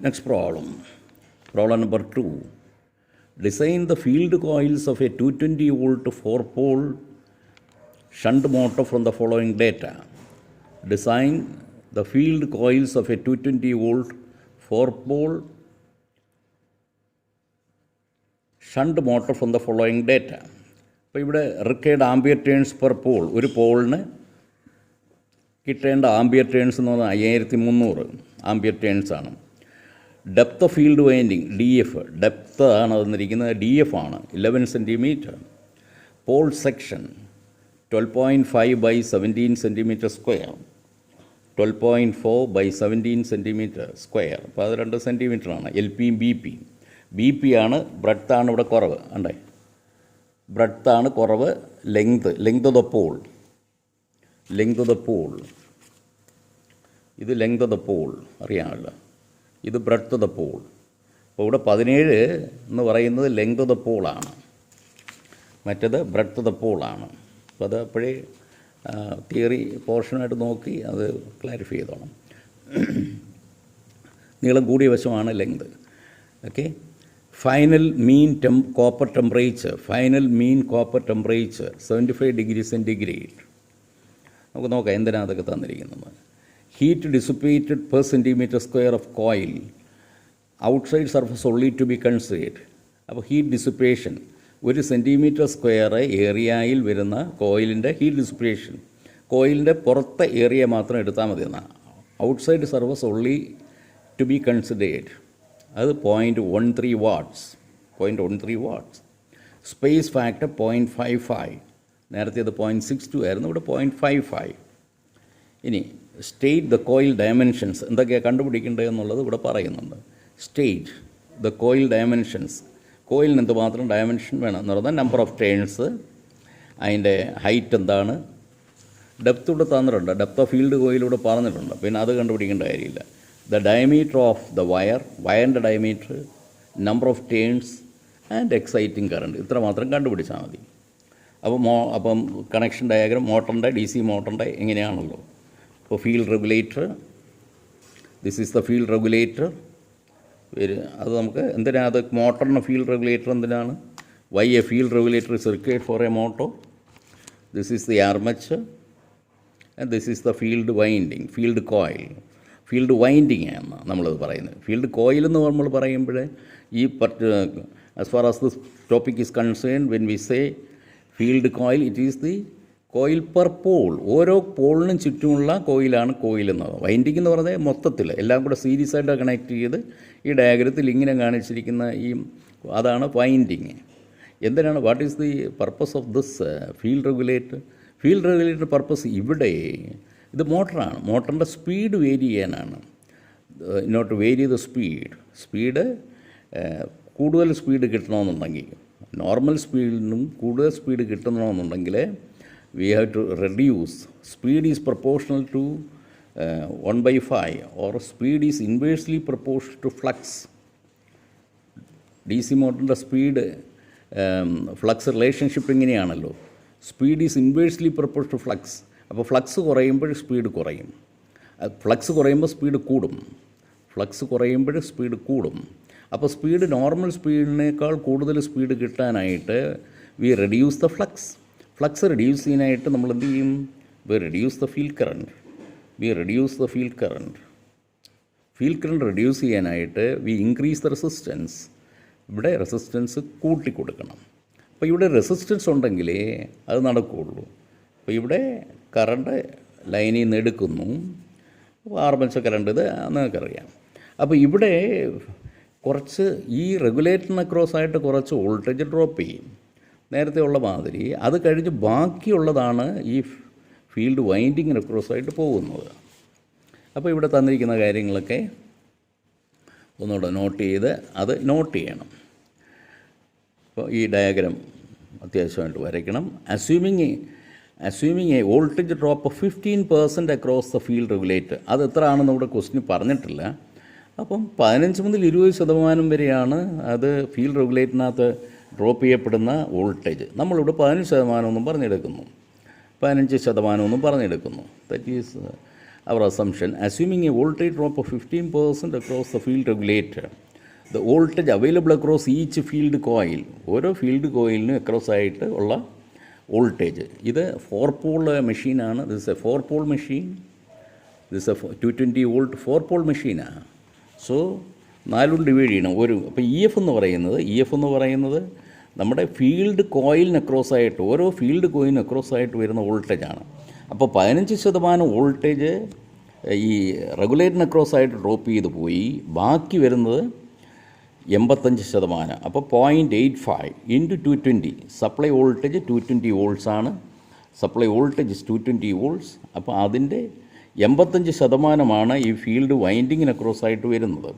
Next problem. Problem number 2. Design the field coils of a 220 volt 4-pole shunt motor from the following data. Design the field coils of a 220 volt 4-pole shunt motor from the following data. അപ്പോൾ ഇവിടെ required ampere turns per pole, ഒരു പോളിന് കിട്ടേണ്ട ampere turns എന്ന് പറഞ്ഞാൽ 5300 ampere turns ആണ്. Depth of field winding DF, depth ആണ് തന്നിരിക്കുന്നത്, DF ആണ് 11 centimetre. Pole section 12.5 by 17 centimetre square, 12.4 by 17 centimetre square. അപ്പോൾ അത് 2 സെൻറ്റിമീറ്ററാണ്. LPയും BP ആണ്, ബ്രെഡ്ത്താണ് ഇവിടെ കുറവ്. ഉണ്ടേ, ബ്രെഡ്ത്താണ് കുറവ്. ലെങ്ത് ഓഫ് ദ പോൾ, ഇത് ലെങ്ത് ഓഫ് ദ പോൾ അറിയാമല്ലോ, ഇത് ബ്രെഡ്ത്ത് ഓഫ് ദ പോൾ. അപ്പോൾ ഇവിടെ 17 എന്ന് പറയുന്നത് ലെങ്ത് ഓഫ് ദ പോളാണ്, മറ്റേത് ബ്രെഡ്ത്ത് ഓഫ് ദ പോളാണ്. അപ്പോൾ അത് അപ്പോഴേ തിയറി പോർഷനായിട്ട് നോക്കി അത് ക്ലാരിഫൈ ചെയ്തോണം. നീളം കൂടിയ വശമാണ് length. Okay. Final mean copper temperature 75 degree centigrade. നമുക്ക് നോക്കാം എന്തിനാണ് അതൊക്കെ തന്നിരിക്കുന്നത്. Heat dissipated per centimetre square of coil, outside surface only to be considered. അപ്പോൾ ഹീറ്റ് ഡിസിപ്പേഷൻ 1 സെൻറ്റിമീറ്റർ സ്ക്വയർ ഏരിയയിൽ വരുന്ന കോയിലിൻ്റെ ഹീറ്റ് ഡിസിപ്പേഷൻ, കോയിലിൻ്റെ പുറത്തെ ഏരിയ മാത്രം എടുത്താൽ മതി എന്നാണ്. Outside surface only to be considered. അത് 0.13 വാട്ട്സ്. Space factor 0.55. നേരത്തെ അത് 0.62 ആയിരുന്നു, ഇവിടെ 0.55. ഇനി സ്റ്റേറ്റ് ദ കോയിൽ ഡയമെൻഷൻസ്, എന്തൊക്കെയാണ് കണ്ടുപിടിക്കേണ്ടത് എന്നുള്ളത് ഇവിടെ പറയുന്നുണ്ട്. സ്റ്റേറ്റ് ദ കോയിൽ ഡയമെൻഷൻസ്, കോയിലിന് എന്തുമാത്രം ഡയമെൻഷൻ വേണം എന്ന് പറഞ്ഞാൽ നമ്പർ ഓഫ് ടേൺസ്, അതിൻ്റെ ഹൈറ്റ് എന്താണ്, ഡെപ്ത് ഇവിടെ തന്നിട്ടുണ്ട്, ഡെപ്ത് ഓഫ് ഫീൽഡ് കോയിലൂടെ പറഞ്ഞിട്ടുണ്ട്, പിന്നെ അത് കണ്ടുപിടിക്കേണ്ട കാര്യമില്ല. ദ ഡയമീറ്റർ ഓഫ് ദ വയറിൻ്റെ diameter, number of turns and exciting current, ഇത്ര മാത്രം കണ്ടുപിടിച്ചാൽ മതി. അപ്പം കണക്ഷൻ ഡയഗ്രാം മോട്ടറിൻ്റെ DC മോട്ടറിൻ്റെ എങ്ങനെയാണല്ലോ. അപ്പോൾ field regulator, this is the field regulator. അത് നമുക്ക് എന്തിനാണ്, അത് മോട്ടറിന് ഫീൽഡ് റെഗുലേറ്റർ എന്തിനാണ്, why a field regulator is required for a motor. This is the armature and this is the field winding, field coil. Field winding ആണ് നമ്മളത് പറയുന്നത്. Field coil എന്ന് നമ്മൾ പറയുമ്പോൾ ഈ as far as this topic is concern, when we say field coil, it is the coil per pole. ഓരോ പോളിനും ചുറ്റുമുള്ള കോയിലാണ് കോയിൽ എന്നത്. വൈൻഡിങ് എന്ന് പറഞ്ഞാൽ മൊത്തത്തിൽ എല്ലാം കൂടെ സീരീസ് ആയിട്ട് കണക്ട് ചെയ്ത് ഈ ഡയഗ്രത്തിൽ ഇങ്ങനെ കാണിച്ചിരിക്കുന്ന അതാണ് വൈൻഡിങ്. എന്തിനാണ്, what is the purpose of this field regulator? Field regulator purpose ഇവിടെ ഇത് മോട്ടറാണ്, മോട്ടറിൻ്റെ സ്പീഡ് വേരി ചെയ്യാനാണ്. ഇന്നോട്ട് വേരി ദ സ്പീഡ് കൂടുതൽ സ്പീഡ് കിട്ടണമെന്നുണ്ടെങ്കിൽ, നോർമൽ സ്പീഡിനും കൂടുതൽ സ്പീഡ് കിട്ടണമെന്നുണ്ടെങ്കിൽ we have to reduce. Speed is proportional to 1/5, or speed is inversely proportional to flux. DC മോട്ടറിൻ്റെ speed flux relationship ഇങ്ങനെയാണല്ലോ. Speed is inversely proportional to flux. അപ്പോൾ flux കുറയുമ്പോൾ speed കുറയും, flux കുറയുമ്പോൾ speed കൂടും. അപ്പോൾ സ്പീഡ് നോർമൽ സ്പീഡിനേക്കാൾ കൂടുതൽ സ്പീഡ് കിട്ടാനായിട്ട് we reduce the flux reduce ചെയ്യാനായിട്ട് നമ്മൾ എന്ത് ചെയ്യും, we reduce the field current. Field current reduce ചെയ്യാനായിട്ട് വി ഇൻക്രീസ് ദ റെസിസ്റ്റൻസ്. ഇവിടെ റെസിസ്റ്റൻസ് കൂട്ടിക്കൊടുക്കണം. അപ്പോൾ ഇവിടെ റെസിസ്റ്റൻസ് ഉണ്ടെങ്കിലേ അത് നടക്കുകയുള്ളൂ. അപ്പോൾ ഇവിടെ കറണ്ട് ലൈനിൽ നിന്ന് എടുക്കുന്നു, ആർമേച്ചർ കറണ്ട്, ഇത് നിങ്ങൾക്കറിയാം. അപ്പോൾ ഇവിടെ കുറച്ച് ഈ റെഗുലേറ്ററിന് ക്രോസായിട്ട് കുറച്ച് വോൾട്ടേജ് ഡ്രോപ്പ് ചെയ്യും, നേരത്തെ ഉള്ള മാതിരി. അത് കഴിഞ്ഞ് ബാക്കിയുള്ളതാണ് ഈ ഫീൽഡ് വൈൻഡിങ്ങിന് ക്രോസായിട്ട് പോകുന്നത്. അപ്പോൾ ഇവിടെ തന്നിരിക്കുന്ന കാര്യങ്ങളൊക്കെ ഒന്നുകൂടെ നോട്ട് ചെയ്യണം. അപ്പോൾ ഈ ഡയഗ്രാം അത്യാവശ്യമായിട്ട് വരയ്ക്കണം. Assuming A voltage drop of 15% across the field regulator. അത് എത്ര ആണെന്ന് ഇവിടെ ക്വസ്റ്റ്യൻ പറഞ്ഞിട്ടില്ല. അപ്പം 15 മുതൽ 20% വരെയാണ് അത് ഫീൽഡ് റെഗുലേറ്ററിനകത്ത് ഡ്രോപ്പ് ചെയ്യപ്പെടുന്ന വോൾട്ടേജ്. നമ്മളിവിടെ 15% പറഞ്ഞെടുക്കുന്നു, 15% പറഞ്ഞെടുക്കുന്നു. That is our assumption, assuming a voltage drop of 15% across the field regulator, the voltage available across each field coil, ഓരോ ഫീൽഡ് കോയിലിനും അക്രോസ് ആയിട്ട് ഉള്ള വോൾട്ടേജ്. ഇത് 4-പോൾ മെഷീനാണ്. ദിസ് എ 4-പോൾ മെഷീൻ. ദിസ് എ 220 വോൾട്ട് 4-പോൾ മെഷീനാണ്. സോ 4 കൊണ്ട് ഡിവൈഡ് ചെയ്യണം. അപ്പോൾ ഇ എഫ് എന്ന് പറയുന്നത് നമ്മുടെ ഫീൽഡ് കോയിലിന് അക്രോസ് ആയിട്ട്, ഓരോ ഫീൽഡ് കോയിലിന് അക്രോസ് ആയിട്ട് വരുന്ന വോൾട്ടേജാണ്. അപ്പോൾ 15% വോൾട്ടേജ് ഈ റെഗുലേറ്ററിന് അക്രോസ് ആയിട്ട് ഡ്രോപ്പ് ചെയ്ത് പോയി. ബാക്കി വരുന്നത് 85%. അപ്പോൾ 0.85 ഇൻറ്റു 220. സപ്ലൈ വോൾട്ടേജ് 220 വോൾട്ട്സ് ആണ്. Supply voltage 220 volts. അപ്പോൾ അതിൻ്റെ 85% ഈ ഫീൽഡ് വൈൻഡിങ്ങിന് അക്രോസ് ആയിട്ട് വരുന്നത്.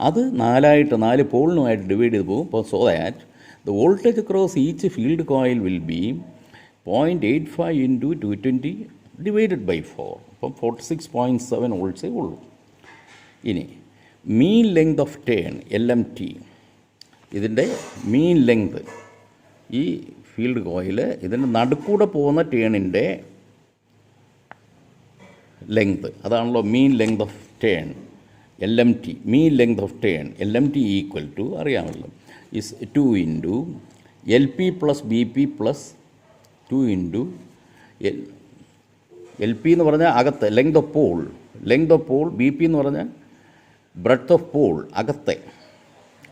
അത് 4 പോളിനുമായിട്ട് ഡിവൈഡ് ചെയ്ത് പോകും. അപ്പോൾ so that the voltage across each field coil will be 0.85 into 220 divided by 4. അപ്പം 46.7 വോൾട്ട്സേ ഉള്ളൂ. ഇനി mean length of turn LMT, ഇതിൻ്റെ മീൻ ലെങ്ത്, ഈ ഫീൽഡ് കോയിൽ ഇതിൻ്റെ നടുക്കൂടെ പോകുന്ന ടേണിൻ്റെ ലെങ്ത്, അതാണല്ലോ mean length of turn LMT. Mean length of turn LMT equal to അറിയാമല്ലോ is 2 into LP plus BP plus 2 into LP എന്ന് പറഞ്ഞാൽ അകത്ത് ലെങ്ത് ഓഫ് പോൾ, BP എന്ന് പറഞ്ഞാൽ ബ്രെഡ്ത്ത് ഓഫ് പോൾ, അകത്തെ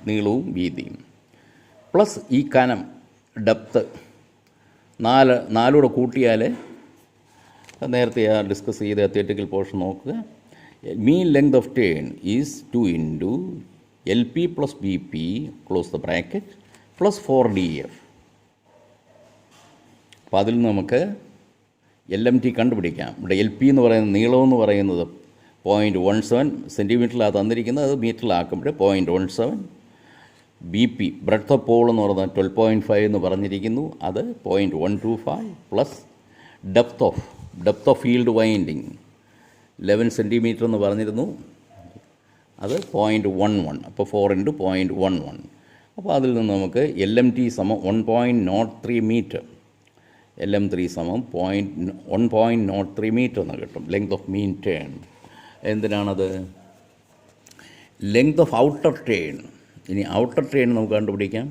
നീളവും വീതിയും, പ്ലസ് ഈ കനം ഡെപ്ത്ത് 4 കൂട്ടിയാൽ നേരത്തെ ഡിസ്കസ് ചെയ്ത തിയററ്റിക്കൽ പോർഷൻ നോക്കുക. Mean length of turn is 2 into LP plus BP close the bracket plus 4DF. അപ്പോൾ അതിൽ നിന്ന് നമുക്ക് LMT കണ്ടുപിടിക്കാം. ഇവിടെ LP എന്ന് പറയുന്നത് നീളമെന്ന് പറയുന്നത് 0.17 സെൻറ്റിമീറ്ററിലാണ് തന്നിരിക്കുന്നത്. അത് മീറ്ററിലാക്കുമ്പോൾ 0.17. BP ബ്രെഡ്ത്ത് ഓഫ് പോൾ എന്ന് പറയുന്നത് 12.5 എന്ന് പറഞ്ഞിരിക്കുന്നു. അത് 0.125 plus depth of field winding 11 centimetre എന്ന് പറഞ്ഞിരുന്നു. അത് 0.11. അപ്പോൾ 4 ഇൻറ്റു 0.11. അപ്പോൾ അതിൽ നിന്ന് നമുക്ക് LMT സമം 1.03 മീറ്റർ, LM3 സമം 1.03 മീറ്റർ എന്ന് കിട്ടും. Length of mean turn. എന്തിനാണത്? Length of outer turn. ഇനി ഔട്ടർ ടേൺ നമുക്ക് കണ്ടുപിടിക്കാം.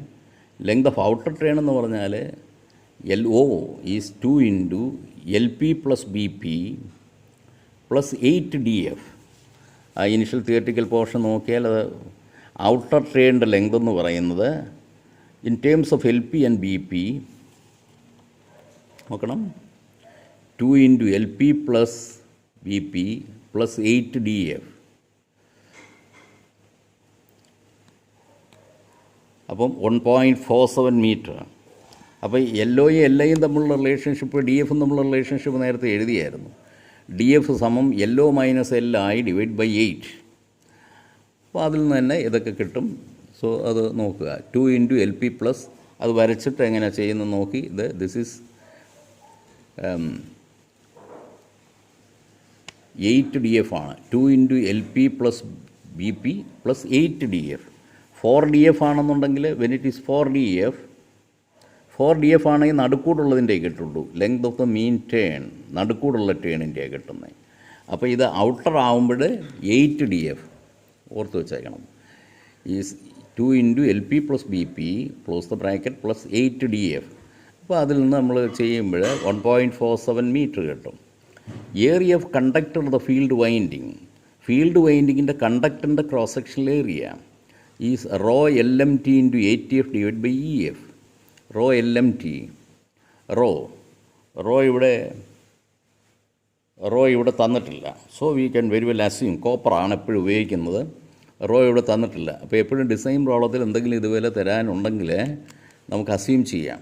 ലെങ്ത് ഓഫ് ഔട്ടർ ടേൺ എന്ന് പറഞ്ഞാൽ LO is 2 into LP plus BP plus 8DF. ആ ഇനിഷ്യൽ തിയററ്റിക്കൽ പോർഷൻ നോക്കിയാൽ അത് ഔട്ടർ ടേണിൻ്റെ ലെങ്ത് എന്ന് പറയുന്നത് in terms of LP and BP നോക്കണം. 2 into LP plus BP plus 8DF. അപ്പം 1.47 മീറ്റർ. അപ്പോൾ LOയും LIയും തമ്മിലുള്ള റിലേഷൻഷിപ്പ് DFും തമ്മിലുള്ള റിലേഷൻഷിപ്പ് നേരത്തെ എഴുതിയായിരുന്നു. DF സമം LO minus LI divide by 8. അപ്പോൾ അതിൽ നിന്ന് തന്നെ ഇതൊക്കെ കിട്ടും. സോ അത് നോക്കുക. 2 ഇൻറ്റു LP പ്ലസ്, അത് വരച്ചിട്ട് എങ്ങനെയാണ് ചെയ്യുന്നത് നോക്കി. ദിസ് ഈസ് 8DF ആണ്. 2 into LP plus BP plus 8DF. 4DF ആണെന്നുണ്ടെങ്കിൽ വെൻ ഇറ്റ് ഈസ് 4DF ആണെങ്കിൽ നടുക്കൂടുള്ളതിൻ്റെ കിട്ടുള്ളൂ. Length of the mean turn നടുക്കൂടുള്ള ടേണിൻ്റെ കിട്ടുന്നത്. അപ്പോൾ ഇത് ഔട്ടർ ആകുമ്പോൾ 8DF ഓർത്ത് വെച്ചേക്കണം. ഈ 2 into LP plus BP close the bracket plus 8DF. അപ്പോൾ അതിൽ നിന്ന് നമ്മൾ ചെയ്യുമ്പോൾ 1.47 മീറ്റർ കിട്ടും. Area of conductor of the field വൈൻഡിങ്ങിൻ്റെ കണ്ടക്ടറിൻ്റെ cross sectional area is rho LMT into 8TF divide by EF. Rho LMT, rho ഇവിടെ തന്നിട്ടില്ല. So we can very well assume കോപ്പറാണ് എപ്പോഴും ഉപയോഗിക്കുന്നത്. റോ ഇവിടെ തന്നിട്ടില്ല. അപ്പോൾ എപ്പോഴും ഡിസൈൻ പ്രോബ്ലത്തിൽ എന്തെങ്കിലും ഇതുപോലെ തരാനുണ്ടെങ്കിൽ നമുക്ക് അസ്യൂം ചെയ്യാം.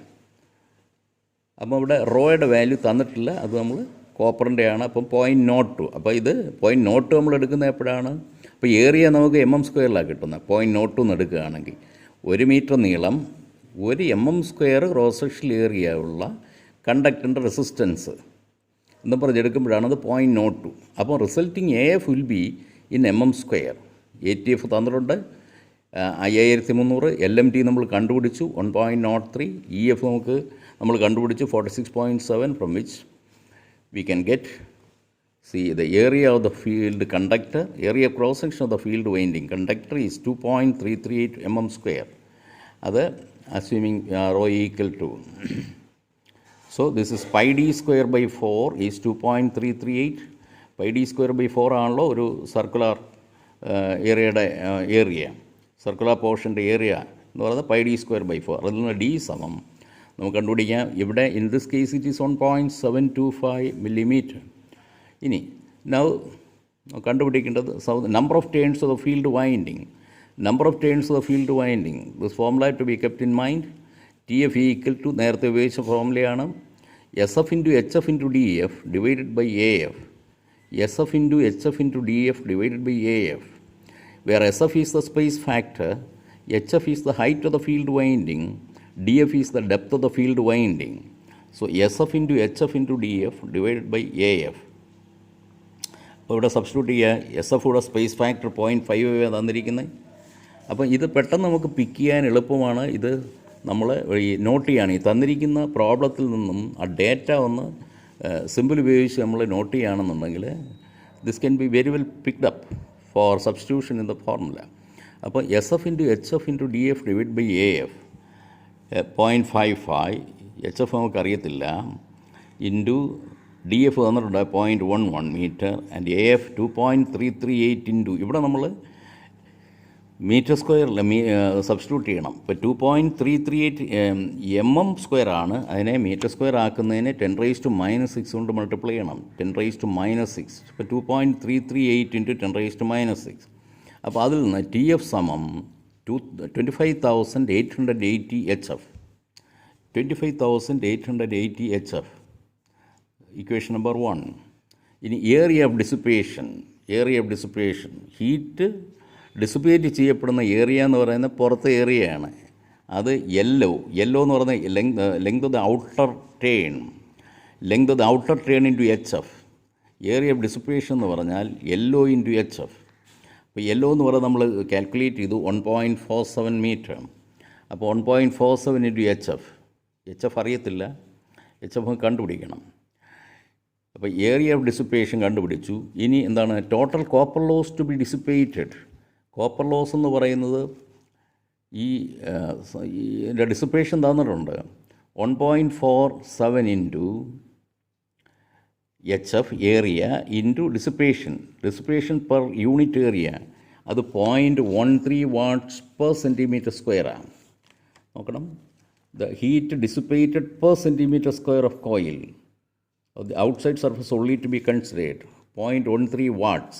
അപ്പോൾ ഇവിടെ റോയുടെ വാല്യൂ തന്നിട്ടില്ല. അത് നമ്മൾ കോപ്പറിൻ്റെയാണ്. അപ്പം 0.02. അപ്പോൾ ഇത് 0.02 നമ്മൾ എടുക്കുന്നത് എപ്പോഴാണ്? അപ്പോൾ ഏരിയ നമുക്ക് mm² കിട്ടുന്നത്. 0.02 എന്ന് എടുക്കുകയാണെങ്കിൽ 1 മീറ്റർ നീളം 1 mm² ക്രോസ് സെക്ഷണൽ ഏരിയ ഉള്ള കണ്ടക്ടറിൻ്റെ റെസിസ്റ്റൻസ് എന്ന് പറഞ്ഞെടുക്കുമ്പോഴാണ് അത് 0.02. അപ്പോൾ resulting AF will be in mm². ATF തന്നിട്ടുണ്ട് 5300. LMT നമ്മൾ കണ്ടുപിടിച്ചു 1.03. EF നമ്മൾ കണ്ടുപിടിച്ചു 46.7, from which we can get See, the area of the field conductor, area cross section of the field winding conductor is 2.338 mm square. That assuming rho equal to. So this is pi d square by 4 is 2.338. Pi d square by 4 ആണല്ലോ ഒരു circular ഏരിയയുടെ area, circular പോർഷൻ്റെ area എന്ന് പറയുന്നത് pi D square by 4. അതിൽ നിന്ന് D സമം നമുക്ക് കണ്ടുപിടിക്കാം. ഇവിടെ in this case it is 1.725 millimeter. ഇനി നൗ കണ്ടുപിടിക്കേണ്ടത് number of turns of the field winding. Number of turns of the field winding, this formula to be kept in mind. T F equal to നേരത്തെ ഉപയോഗിച്ച ഫോർമുലയാണ് S F into H F into D F divided by A F. S F into H F into D F divided by A F, where SF is the space factor, HF is the height of the field winding, DF is the depth of the field winding. So SF into HF into DF divided by AF. അപ്പോൾ ഇവിടെ substitute ചെയ്യുക. S F ഇവിടെ space factor 0.5 തന്നിരിക്കുന്നത്. അപ്പം ഇത് പെട്ടെന്ന് നമുക്ക് പിക്ക് ചെയ്യാൻ എളുപ്പമാണ്. ഇത് നമ്മൾ ഈ നോട്ട് ചെയ്യാണ്. ഈ തന്നിരിക്കുന്ന പ്രോബ്ലത്തിൽ നിന്നും ആ ഡേറ്റ ഒന്ന് സിമ്പിൾ ഉപയോഗിച്ച് നമ്മൾ നോട്ട് ചെയ്യുകയാണെന്നുണ്ടെങ്കിൽ this can be very well picked up for substitution in the formula. അപ്പോൾ S F into H F into D F divide by A F 0.55, H F നമുക്കറിയത്തില്ല, ഇൻറ്റു ഡി എഫ് തന്നിട്ടുണ്ട് 0.11 metre and A F 2.338 into ഇവിടെ നമ്മൾ metre സ്ക്വയറിൽ substitute ചെയ്യണം. ഇപ്പോൾ 2.338 mm square ആണ്. അതിനെ മീറ്റർ സ്ക്വയർ ആക്കുന്നതിന് 10⁻⁻6 കൊണ്ട് മൾട്ടിപ്ലൈ ചെയ്യണം. 10⁻⁶. ഇപ്പോൾ 2.338 ഇൻറ്റു 10⁻�6. അപ്പോൾ അതിൽ നിന്ന് ടി എഫ് സമം 25,880 H F. 25,880 H F equation number 1. ഇനി area of dissipation. Heat dissipate ചെയ്യപ്പെടുന്ന ഏരിയ എന്ന് പറയുന്നത് പുറത്തെ ഏരിയയാണ്. അത് യെല്ലോ എന്ന് പറയുന്നത് length of the outer turn into H F. Area of dissipation എന്ന് പറഞ്ഞാൽ യെല്ലോ ഇൻറ്റു എച്ച് എഫ്. അപ്പോൾ യെല്ലോ എന്ന് പറയുന്നത് നമ്മൾ കാൽക്കുലേറ്റ് ചെയ്തു 1.47 മീറ്റർ. അപ്പോൾ 1.47 ഇൻറ്റു എച്ച് എഫ് അറിയത്തില്ല, എച്ച് എഫ് കണ്ടുപിടിക്കണം. അപ്പോൾ ഏരിയ ഓഫ് ഡിസിപ്പേഷൻ കണ്ടുപിടിച്ചു. ഇനി എന്താണ് total copper loss to be dissipated. Copper loss എന്ന് പറയുന്നത് ഇതിൻ്റെ ഡിസിപ്പേഷൻ തന്നിട്ടുണ്ട് 1.47 into H F area into dissipation per unit area. അത് 0.13 വാട്ട്സ് പെർ സെൻറ്റിമീറ്റർ സ്ക്വയറാണ്. നോക്കണം, the heat dissipated per centimetre square of coil of the outside surface only to be considered 0.13 watts.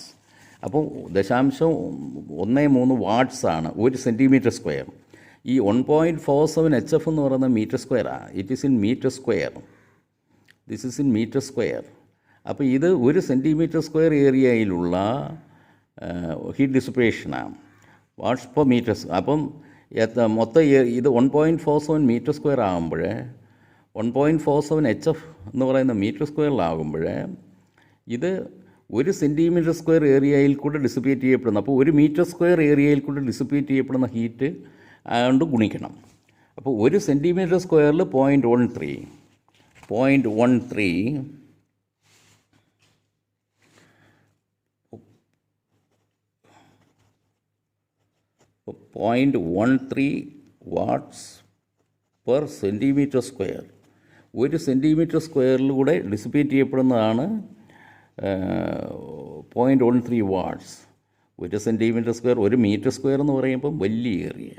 അപ്പോൾ 0.13 വാട്ട്സാണ് 1 centimetre square. ഈ 1.47 H F എന്ന് പറയുന്നത് metre സ്ക്വയറാണ്. It is in metre square. This is in metre square. അപ്പോൾ ഇത് 1 centimetre square ഏരിയയിലുള്ള heat ഡിസിപ്പേഷനാണ്, watts per metre. അപ്പം മൊത്തം ഇത് 1.47 മീറ്റർ സ്ക്വയർ ആകുമ്പോൾ 1.47 എച്ച് എഫ് എന്ന് പറയുന്ന മീറ്റർ സ്ക്വയറിലാകുമ്പോൾ ഇത് 1 സെൻറ്റിമീറ്റർ സ്ക്വയർ ഏരിയയിൽ കൂടെ ഡിസിപ്പേറ്റ് ചെയ്യപ്പെടുന്ന, അപ്പോൾ 1 മീറ്റർ സ്ക്വയർ ഏരിയയിൽ കൂടെ ഡിസിപ്പേറ്റ് ചെയ്യപ്പെടുന്ന ഹീറ്റ് കൊണ്ട് ഗുണിക്കണം. അപ്പോൾ 1 സെൻറ്റിമീറ്റർ സ്ക്വയറിൽ 0.13 watts per centimetre square. 1 centimetre സ്ക്വയറിലൂടെ ഡിസിപ്പേറ്റ് ചെയ്യപ്പെടുന്നതാണ് 0.13 watts. 1 centimetre square, 1 metre square എന്ന് പറയുമ്പം വലിയ ഏരിയ.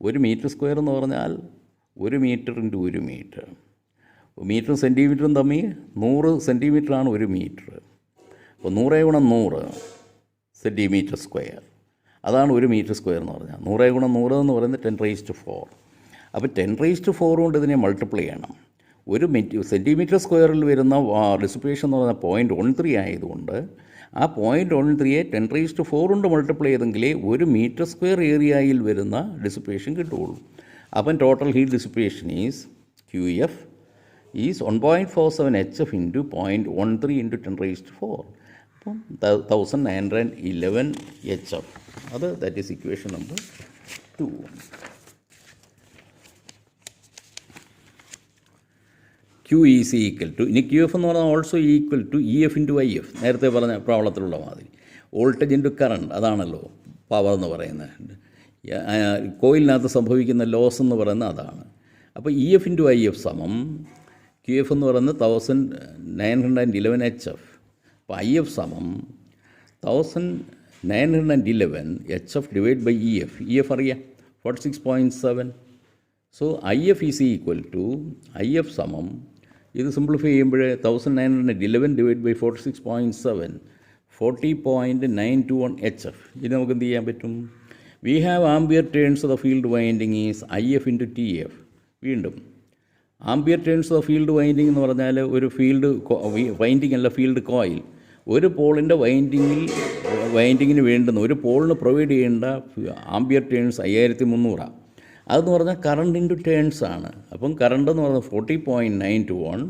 1 മീറ്റർ സ്ക്വയർ എന്ന് പറഞ്ഞാൽ 1 മീറ്റർ ഇൻറ്റു 1 മീറ്റർ. മീറ്ററും സെൻറ്റിമീറ്ററും തമ്മിൽ 100 സെൻറ്റിമീറ്ററാണ് 1 മീറ്റർ. അപ്പോൾ 100 × 100 സെൻറ്റിമീറ്റർ സ്ക്വയർ. അതാണ് 1 മീറ്റർ സ്ക്വയർ എന്ന് പറഞ്ഞാൽ. 100 × 100 എന്ന് പറയുന്നത് 10⁻⁴. അപ്പോൾ 10⁻⁴ കൊണ്ട് ഇതിനെ മൾട്ടിപ്ലൈ ചെയ്യണം. 1 സെൻറ്റിമീറ്റർ സ്ക്വയറിൽ വരുന്ന ഡിസിപ്പേഷൻ എന്ന് പറയുന്നത് 0.13 ആയതുകൊണ്ട് ആ 0.13യെ 10⁻⁴ കൊണ്ട് മൾട്ടിപ്ലൈ ചെയ്തെങ്കിലേ 1 മീറ്റർ സ്ക്വയർ ഏരിയയിൽ വരുന്ന ഡിസിപ്പേഷൻ കിട്ടുകയുള്ളൂ. അപ്പം total heat dissipation is QF is 1.47 HF into 0.13 into 10⁻⁴. അപ്പം 1911 HF. That is equation number 2. Q is equal to, ഇനി ക്യു എഫ് എന്ന് പറഞ്ഞാൽ also equal to E F into I F, നേരത്തെ പറഞ്ഞ പ്രോബ്ലത്തിലുള്ള മാതിരി. വോൾട്ടേജ് ഇൻറ്റു കറണ്ട്, അതാണല്ലോ power എന്ന് പറയുന്നത്. കോയിലിനകത്ത് സംഭവിക്കുന്ന ലോസ് എന്ന് പറയുന്നത് അതാണ്. അപ്പോൾ E F into I F സമം ക്യു എഫ് എന്ന് പറയുന്നത് 1911 എച്ച് എഫ്. അപ്പോൾ ഐ എഫ് സമം 1911 H F divide by E F. E F അറിയാം, 46.7. So I F is equal to, I F സമം, ഇത് സിംപ്ലിഫൈ ചെയ്യുമ്പോൾ 1911 ഡിവൈഡ് ബൈ 46.7, 40.921 എച്ച് എഫ്. ഇത് നമുക്ക് എന്ത് ചെയ്യാൻ പറ്റും? We have ampere turns of the field winding is I F into T F. വീണ്ടും ampere turns of field winding എന്ന് പറഞ്ഞാൽ ഒരു ഫീൽഡ് വൈൻഡിങ് അല്ല, ഫീൽഡ് കോയിൽ. ഒരു പോളിൻ്റെ വൈൻഡിങ്ങിന് വേണ്ടുന്ന, ഒരു പോളിന് പ്രൊവൈഡ് ചെയ്യേണ്ട ആംബിയർ ടേൺസ് 5300. അതെന്ന് പറഞ്ഞാൽ കറണ്ട് ഇൻറ്റു ടേൺസ് ആണ്. അപ്പം കറണ്ട് എന്ന് പറഞ്ഞാൽ 40.921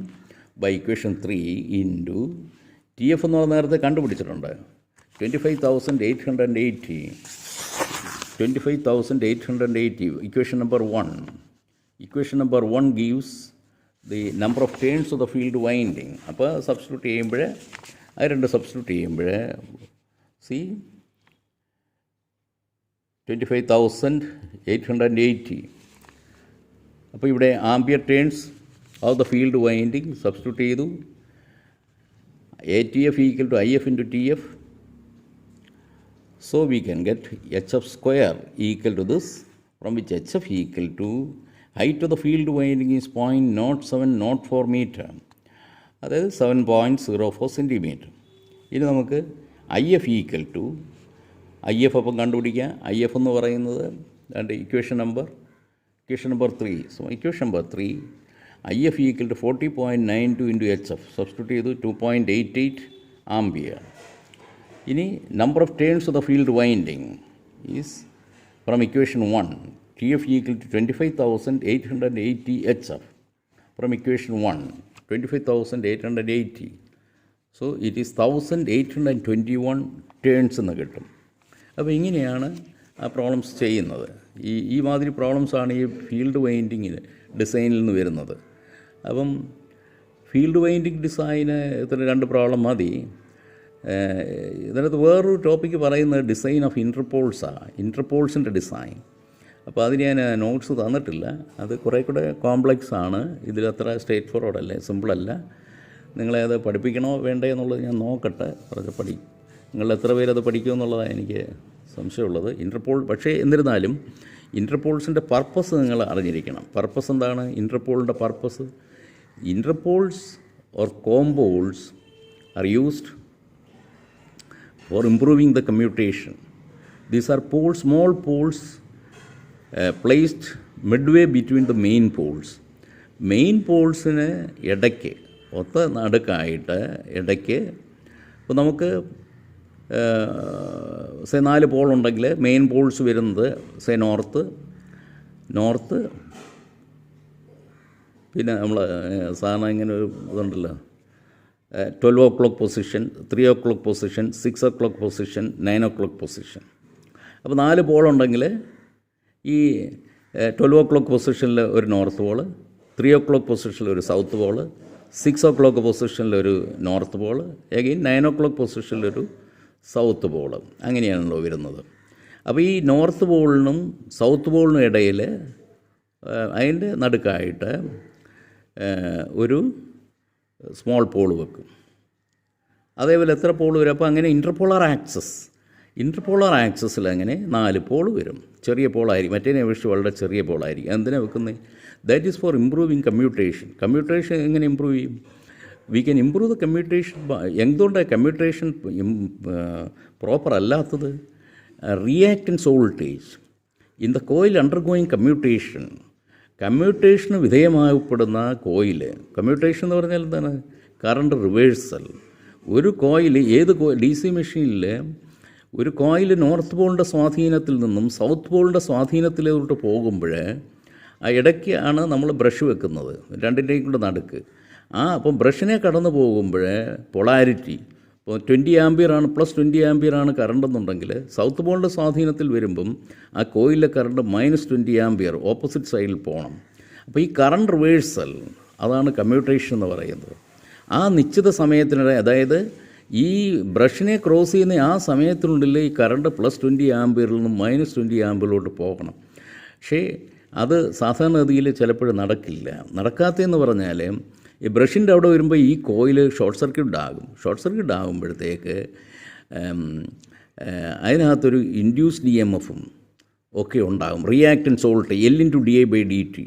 by equation 3 into T F എന്ന് പറഞ്ഞാൽ നേരത്തെ കണ്ടുപിടിച്ചിട്ടുണ്ട്, 25,880. Equation number 1. Equation number 1 gives the number of turns of the field winding. അപ്പോൾ സബ്സ്റ്റിറ്റ്യൂട്ട് ചെയ്യുമ്പോൾ, അത് രണ്ട് സബ്സ്റ്റിറ്റ്യൂട്ട് ചെയ്യുമ്പോൾ, സി 25,880. അപ്പോൾ ഇവിടെ ampere turns of the field winding substitute ചെയ്തു. A T F equal to I F into T F. So we can get HF square equal to this, from which HF equal to height of the field winding is 0.0704 meter, അതായത് 7.04 centimeter. ഇനി നമുക്ക് I F equal to, I F അപ്പം കണ്ടുപിടിക്കുക. I F എന്ന് പറയുന്നത് രണ്ട് equation number 3. So equation number 3, I F equal to 40.92 into H F substitute ചെയ്തു, 2.88 ampere. ഇനി number of turns of the field winding is from equation 1, T F equal to 25,880 H F. From equation 1, 25,880. So it is 1,821 turns എന്ന് കിട്ടും. അപ്പോൾ ഇങ്ങനെയാണ് ആ problems ചെയ്യുന്നത്. ഈ മാതിരി പ്രോബ്ലംസാണ് ഈ ഫീൽഡ് വൈൻഡിങ്ങിന് ഡിസൈനിൽ നിന്ന് വരുന്നത്. അപ്പം ഫീൽഡ് വൈൻഡിങ് ഡിസൈന് ഇത്ര രണ്ട് പ്രോബ്ലം മതി. ഇതിനകത്ത് വേറൊരു ടോപ്പിക്ക് പറയുന്നത് ഡിസൈൻ ഓഫ് ഇൻ്റർപോൾസാണ്, ഇൻ്റർപോൾസിൻ്റെ ഡിസൈൻ. അപ്പോൾ അതിന് ഞാൻ നോട്ട്സ് തന്നിട്ടില്ല, അത് കുറേ കൂടെ കോംപ്ലക്സ് ആണ്. ഇതിലത്ര സ്ട്രേറ്റ് ഫോർവേഡ് അല്ലേ, സിമ്പിളല്ല. നിങ്ങളെ അത് പഠിപ്പിക്കണോ വേണ്ടേ എന്നുള്ളത് ഞാൻ നോക്കട്ടെ. കുറച്ച് നിങ്ങൾ എത്ര പേരത് പഠിക്കുമെന്നുള്ളതാണ് എനിക്ക് സംശയമുള്ളത്. പക്ഷേ എന്നിരുന്നാലും ഇൻ്റർപോൾസിൻ്റെ പർപ്പസ് നിങ്ങൾ അറിഞ്ഞിരിക്കണം. പർപ്പസ് എന്താണ് ഇൻ്റർപോളിൻ്റെ purpose? Interpoles or compoles are used for improving the commutation. These are poles, small poles placed midway between the main poles. Main പോൾസിന് ഇടയ്ക്ക്, ഒത്ത നടുക്കായിട്ട് ഇടയ്ക്ക്, ഇപ്പോൾ നമുക്ക് 4 പോളുണ്ടെങ്കിൽ മെയിൻ പോൾസ് വരുന്നത് നോർത്ത്, പിന്നെ നമ്മൾ സാധാരണ ഇങ്ങനെ ഒരു ഇതുണ്ടല്ലോ, 12 o'clock position, 3 o'clock position, 6 o'clock position, 9 o'clock position. അപ്പോൾ 4 പോളുണ്ടെങ്കിൽ ഈ 12 o'clock പൊസിഷനിൽ ഒരു നോർത്ത് പോള്, 3 o'clock പൊസിഷനിൽ ഒരു സൗത്ത് പോള്, 6 o'clock പൊസിഷനിലൊരു നോർത്ത് പോള്, എഗെയിൻ 9 o'clock പൊസിഷനിലൊരു സൗത്ത് പോള്. അങ്ങനെയാണല്ലോ വരുന്നത്. അപ്പോൾ ഈ നോർത്ത് പോളിനും സൗത്ത് പോളിനും ഇടയിൽ അതിൻ്റെ നടുക്കായിട്ട് ഒരു സ്മോൾ പോൾ വെക്കും. അതേപോലെ എത്ര പോൾ വരും? അപ്പോൾ അങ്ങനെ ഇൻ്റർപോളർ ആക്സസിൽ അങ്ങനെ 4 പോൾ വരും. ചെറിയ പോളായിരിക്കും, മറ്റേതിനെ അപേക്ഷിച്ച് വളരെ ചെറിയ പോളായിരിക്കും. എന്തിനാണ് വെക്കുന്നത്? That is for improving commutation. Commutation എങ്ങനെ ഇമ്പ്രൂവ് ചെയ്യും? We can improve the commutation. എന്തുകൊണ്ടാണ് കമ്മ്യൂട്ടേഷൻ പ്രോപ്പർ അല്ലാത്തത്? Reactance voltage in the coil undergoing കമ്മ്യൂട്ടേഷന് വിധേയമാകപ്പെടുന്ന കോയിൽ. കമ്മ്യൂട്ടേഷൻ എന്ന് പറഞ്ഞാൽ എന്താണ്? Current reversal. ഒരു കോയിൽ, ഡി സി മെഷീനിൽ ഒരു കോയിൽ നോർത്ത് പോളിൻ്റെ സ്വാധീനത്തിൽ നിന്നും സൗത്ത് പോളിൻ്റെ സ്വാധീനത്തിലോട്ട് പോകുമ്പോൾ ആ ഇടയ്ക്ക് ആണ് നമ്മൾ ബ്രഷ് വെക്കുന്നത്, രണ്ടിൻ്റെയും കൂടെ നടുക്ക്. അപ്പം ബ്രഷിനെ കടന്നു പോകുമ്പോൾ പൊളാരിറ്റി, ഇപ്പോൾ 20 ആംപിയറാണ്, +20 ആംപിയറാണ് കറണ്ട് എന്നുണ്ടെങ്കിൽ സൗത്ത് പോളിൻ്റെ സ്വാധീനത്തിൽ വരുമ്പം ആ കോയിലിലെ കറണ്ട് -20 ആംപിയർ ഓപ്പോസിറ്റ് സൈഡിൽ പോകണം. അപ്പോൾ ഈ കറണ്ട് റിവേഴ്സൽ അതാണ് കമ്മ്യൂട്ടേഷൻ എന്ന് പറയുന്നത്. ആ നിശ്ചിത സമയത്തിനിടെ, അതായത് ഈ ബ്രഷിനെ ക്രോസ് ചെയ്യുന്ന ആ സമയത്തിനുള്ളിൽ ഈ കറണ്ട് +20 ആംപിയറിൽ നിന്നും -20 ആംപിയറിലോട്ട് പോകണം. പക്ഷേ അത് സാധാരണഗതിയിൽ ചിലപ്പോൾ നടക്കില്ല. നടക്കാത്തതെന്ന് പറഞ്ഞാൽ ഈ ബ്രഷിൻ്റെ അവിടെ വരുമ്പോൾ ഈ കോയിൽ ഷോർട്ട് സർക്യൂട്ട് ആകും. ഷോർട്ട് സർക്യൂട്ട് ആകുമ്പോഴത്തേക്ക് അതിനകത്തൊരു ഇൻഡ്യൂസ്ഡ് EMFഉം ഒക്കെ ഉണ്ടാകും. Reactance voltage L/dI/dt.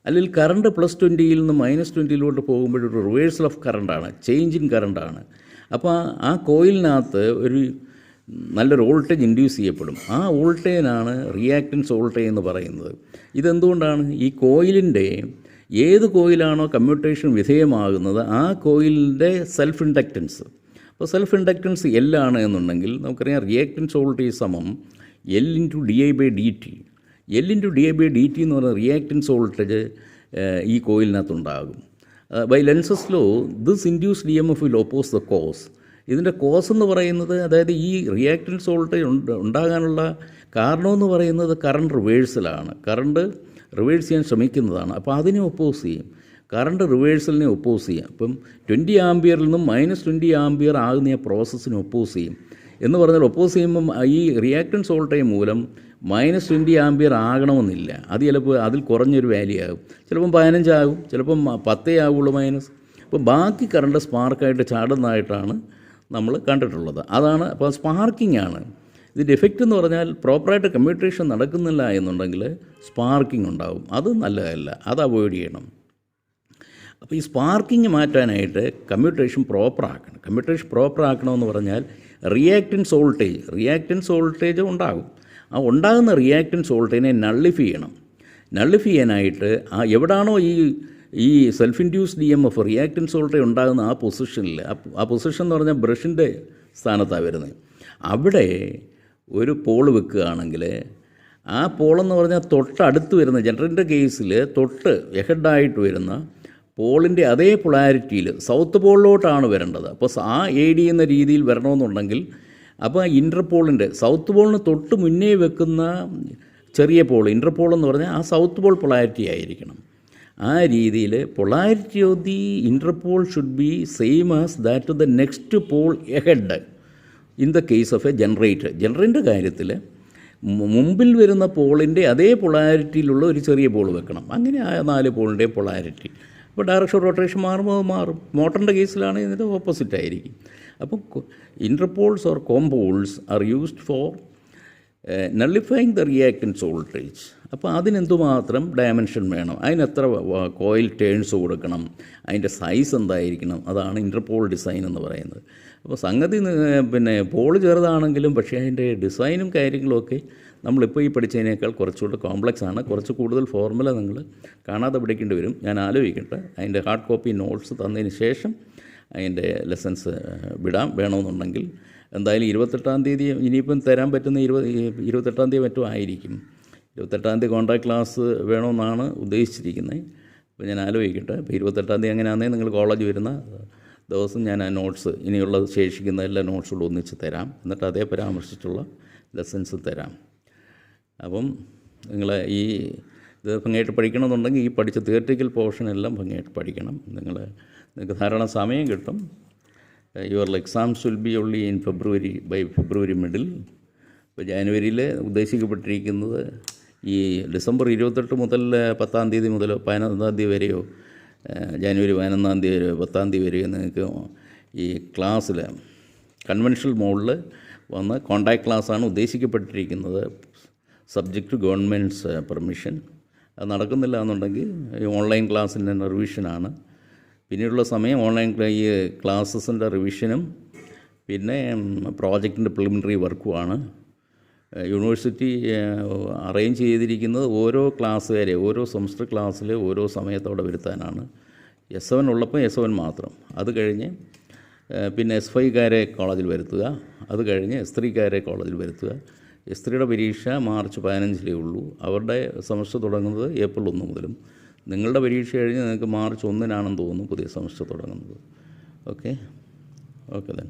അല്ലെങ്കിൽ കറണ്ട് +20യിൽ നിന്ന് -20യിലോട്ട് പോകുമ്പോഴൊരു റിവേഴ്സൽ ഓഫ് കറണ്ടാണ്, ചേഞ്ച് ഇൻ കറണ്ടാണ്. അപ്പോൾ ആ കോയിലിനകത്ത് ഒരു നല്ലൊരു വോൾട്ടേജ് ഇൻഡ്യൂസ് ചെയ്യപ്പെടും. ആ വോൾട്ടേജിനാണ് റിയാക്റ്റൻസ് വോൾട്ടേജ് എന്ന് പറയുന്നത്. ഇതെന്തുകൊണ്ടാണ്? ഈ കോയിലിൻ്റെ ഏത് കോയിലാണോ കമ്മ്യൂട്ടേഷൻ വിധേയമാകുന്നത് ആ കോയിലിൻ്റെ സെൽഫ് ഇൻഡക്റ്റൻസ്, അപ്പോൾ സെൽഫ് ഇൻഡക്റ്റൻസ് L ആണ് എന്നുണ്ടെങ്കിൽ നമുക്കറിയാം റിയാക്റ്റൻസ് വോൾട്ടേജ് സമം L/dI/dt. L/dI/dt എന്ന് പറയുന്ന റിയാക്റ്റൻസ് വോൾട്ടേജ് ഈ കോയിലിനകത്തുണ്ടാകും. By Lenz's law this induced EMF will oppose the cause. ഇതിൻ്റെ കോസ് എന്ന് പറയുന്നത്, അതായത് ഈ റിയാക്റ്റൻസ് വോൾട്ടേജ് ഉണ്ടാകാനുള്ള കാരണമെന്ന് പറയുന്നത് കറണ്ട് റിവേഴ്സലാണ്. കറണ്ട് റിവേഴ്സ് ചെയ്യാൻ ശ്രമിക്കുന്നതാണ്. അപ്പോൾ അതിനെ ഒപ്പോസ് ചെയ്യും, കറണ്ട് റിവേഴ്സലിനെ ഒപ്പോസ് ചെയ്യാം. അപ്പം 20 ആംപിയറിൽ നിന്നും -20 ആംപിയർ ആകുന്ന ആ പ്രോസസ്സിനെ ഒപ്പോസ് ചെയ്യും. എന്ന് പറഞ്ഞാൽ ഒപ്പോസ് ചെയ്യുമ്പം ഈ റിയാക്റ്റൻസ് വോൾട്ടേജ് മൂലം -20 ആംപിയർ ആകണമെന്നില്ല. അത് ചിലപ്പോൾ അതിൽ കുറഞ്ഞൊരു വാല്യൂ ആകും, ചിലപ്പം 15 ആകും, ചിലപ്പം 10 ആകുള്ളൂ മൈനസ്. അപ്പോൾ ബാക്കി കറണ്ട് സ്പാർക്കായിട്ട് ചാടുന്നതായിട്ടാണ് നമ്മൾ കണ്ടിട്ടുള്ളത്. അതാണ് അപ്പോൾ സ്പാർക്കിംഗ് ആണ് ഇതിൻ്റെ എഫക്റ്റ് എന്ന് പറഞ്ഞാൽ. പ്രോപ്പറായിട്ട് കമ്മ്യൂട്ടേഷൻ നടക്കുന്നില്ല എന്നുണ്ടെങ്കിൽ സ്പാർക്കിംഗ് ഉണ്ടാകും. അത് നല്ലതല്ല, അത് അവോയ്ഡ് ചെയ്യണം. അപ്പോൾ ഈ സ്പാർക്കിംഗ് മാറ്റാനായിട്ട് കമ്മ്യൂട്ടേഷൻ പ്രോപ്പറാക്കണം. കമ്മ്യൂട്ടേഷൻ പ്രോപ്പറാക്കണമെന്ന് പറഞ്ഞാൽ റിയാക്റ്റൻസ് വോൾട്ടേജ് ഉണ്ടാകും. ആ ഉണ്ടാകുന്ന റിയാക്റ്റൻസ് വോൾട്ടേജിനെ നള്ളിഫൈ ചെയ്യണം. നള്ളിഫൈ ചെയ്യാനായിട്ട് എവിടാണോ ഈ self induced EMF reactance voltage ഉണ്ടാകുന്ന ആ പൊസിഷനിൽ, ആ പൊസിഷൻ എന്ന് പറഞ്ഞാൽ ബ്രഷിൻ്റെ സ്ഥാനത്താണ് വരുന്നത്, അവിടെ ഒരു പോൾ വെക്കുകയാണെങ്കിൽ ആ പോളെന്ന് പറഞ്ഞാൽ തൊട്ടടുത്ത് വരുന്ന, ജനറലിൻ്റെ കേസിൽ തൊട്ട് എഹെഡായിട്ട് വരുന്ന പോളിൻ്റെ അതേ പൊളാരിറ്റിയിൽ സൗത്ത് പോളിലോട്ടാണ് വരേണ്ടത്. അപ്പോൾ ആ AD എന്ന രീതിയിൽ വരണമെന്നുണ്ടെങ്കിൽ അപ്പോൾ ഇൻ്റർപോളിൻ്റെ സൗത്ത് പോളിന് തൊട്ട് മുന്നേ വെക്കുന്ന ചെറിയ പോൾ, ഇൻ്റർപോൾ എന്ന് പറഞ്ഞാൽ ആ സൗത്ത് പോൾ പൊളാരിറ്റി ആയിരിക്കണം. ആ രീതിയിൽ polarity of the interpole should be same as that of the next pole ahead in the case of a ജനറേറ്ററിൻ്റെ കാര്യത്തിൽ മുമ്പിൽ വരുന്ന പോളിൻ്റെ അതേ പൊളാരിറ്റിയിലുള്ള ഒരു ചെറിയ പോൾ വെക്കണം. അങ്ങനെ ആ 4 പോളിൻ്റെ പൊളാരിറ്റി. അപ്പോൾ ഡയറക്ഷൻ റൊട്ടേഷൻ മാറുമ്പോൾ മാറും. മോട്ടറിൻ്റെ കേസിലാണ് ഇതിൻ്റെ ഓപ്പോസിറ്റ് ആയിരിക്കും. അപ്പോൾ interpoles or compoles are used for nullifying the reactance voltage. അപ്പോൾ അതിനെന്തുമാത്രം ഡയമെൻഷൻ വേണം, അതിനെത്ര കോയിൽ ടേൺസ് കൊടുക്കണം, അതിൻ്റെ സൈസ് എന്തായിരിക്കണം, അതാണ് ഇൻ്റർപോൾ ഡിസൈൻ എന്ന് പറയുന്നത്. അപ്പോൾ സംഗതി പോൾ ചെറുതാണെങ്കിലും പക്ഷേ അതിൻ്റെ ഡിസൈനും കാര്യങ്ങളുമൊക്കെ നമ്മളിപ്പോൾ ഈ പഠിച്ചതിനേക്കാൾ കുറച്ചുകൂടെ കോംപ്ലക്സ് ആണ്. കുറച്ച് കൂടുതൽ ഫോർമുല നിങ്ങൾ കാണാതെ പഠിക്കേണ്ടി വരും. ഞാൻ ആലോചിക്കട്ടെ, അതിൻ്റെ ഹാർഡ് കോപ്പി നോട്ട്സ് തന്നതിന് ശേഷം അതിൻ്റെ ലെസൺസ് വേണമെന്നുണ്ടെങ്കിൽ എന്തായാലും 28-ാം തീയതി ഇനിയിപ്പം തരാൻ പറ്റുന്ന 28-ാം തീയതി മറ്റും ആയിരിക്കും. 28-ാം തീയതി കോൺട്രാക്ട് ക്ലാസ് വേണമെന്നാണ് ഉദ്ദേശിച്ചിരിക്കുന്നത്. അപ്പോൾ ഞാൻ ആലോചിക്കട്ടെ. ഇപ്പോൾ 28-ാം തീയതി അങ്ങനെയാണെങ്കിൽ നിങ്ങൾ കോളേജ് വരുന്ന ദിവസം ഞാൻ ആ നോട്ട്സ്, ഇനിയുള്ള ശേഷിക്കുന്ന എല്ലാ നോട്ട്സുകളും ഒന്നിച്ച് തരാം. എന്നിട്ട് അതേ പരാമർശിച്ചുള്ള ലെസൺസ് തരാം. അപ്പം നിങ്ങൾ ഇത് ഭംഗിയായിട്ട് പഠിക്കണമെന്നുണ്ടെങ്കിൽ ഈ പഠിച്ച തിയററ്റിക്കൽ പോർഷൻ എല്ലാം ഭംഗിയായിട്ട് പഠിക്കണം. നിങ്ങൾക്ക് ധാരാളം സമയം കിട്ടും. Your exams will be only in February middle. ഇപ്പോൾ ജാനുവരിയിൽ ഉദ്ദേശിക്കപ്പെട്ടിരിക്കുന്നത് ഈ ഡിസംബർ 28 മുതൽ 10-ാം തീയതി മുതൽ 11-ാം തീയതി വരെയോ, ജാനുവരി 11-ാം തീയതി വരെയോ 10-ാം തീയതി വരെയോ നിങ്ങൾക്ക് ഈ ക്ലാസ്സിൽ കൺവെൻഷണൽ മോഡിൽ വന്ന് കോൺടാക്ട് ക്ലാസ്സാണ് ഉദ്ദേശിക്കപ്പെട്ടിരിക്കുന്നത്. Subject governments permission. അത് നടക്കുന്നില്ല എന്നുണ്ടെങ്കിൽ ഈ ഓൺലൈൻ ക്ലാസ്സിൻ്റെ റിവിഷനാണ്. പിന്നീടുള്ള സമയം ഓൺലൈൻ ഈ ക്ലാസ്സസിൻ്റെ റിവിഷനും പിന്നെ പ്രോജക്റ്റിൻ്റെ പ്രിലിമിനറി വർക്കുമാണ്. യൂണിവേഴ്സിറ്റി അറേഞ്ച് ചെയ്തിരിക്കുന്നത് ഓരോ ക്ലാസ്സുകാരെ ഓരോ സെമസ്റ്റർ ക്ലാസ്സിൽ ഓരോ സമയത്തോടെ വരുത്താനാണ്. S1 ഉള്ളപ്പോൾ S1 മാത്രം. അത് കഴിഞ്ഞ് പിന്നെ S5-കാരെ കോളേജിൽ വരുത്തുക. അത് കഴിഞ്ഞ് S3-കാരെ കോളേജിൽ വരുത്തുക. S3-യുടെ പരീക്ഷ മാർച്ച് 15-ലേ ഉള്ളൂ. അവരുടെ സെമസ്റ്റർ തുടങ്ങുന്നത് ഏപ്രിൽ 1 മുതലും. നിങ്ങളുടെ പരീക്ഷ കഴിഞ്ഞ് നിങ്ങൾക്ക് മാർച്ച് 1-നാണെന്ന് തോന്നുന്നു പുതിയ സെമസ്റ്റർ തുടങ്ങുന്നത്. Okay then.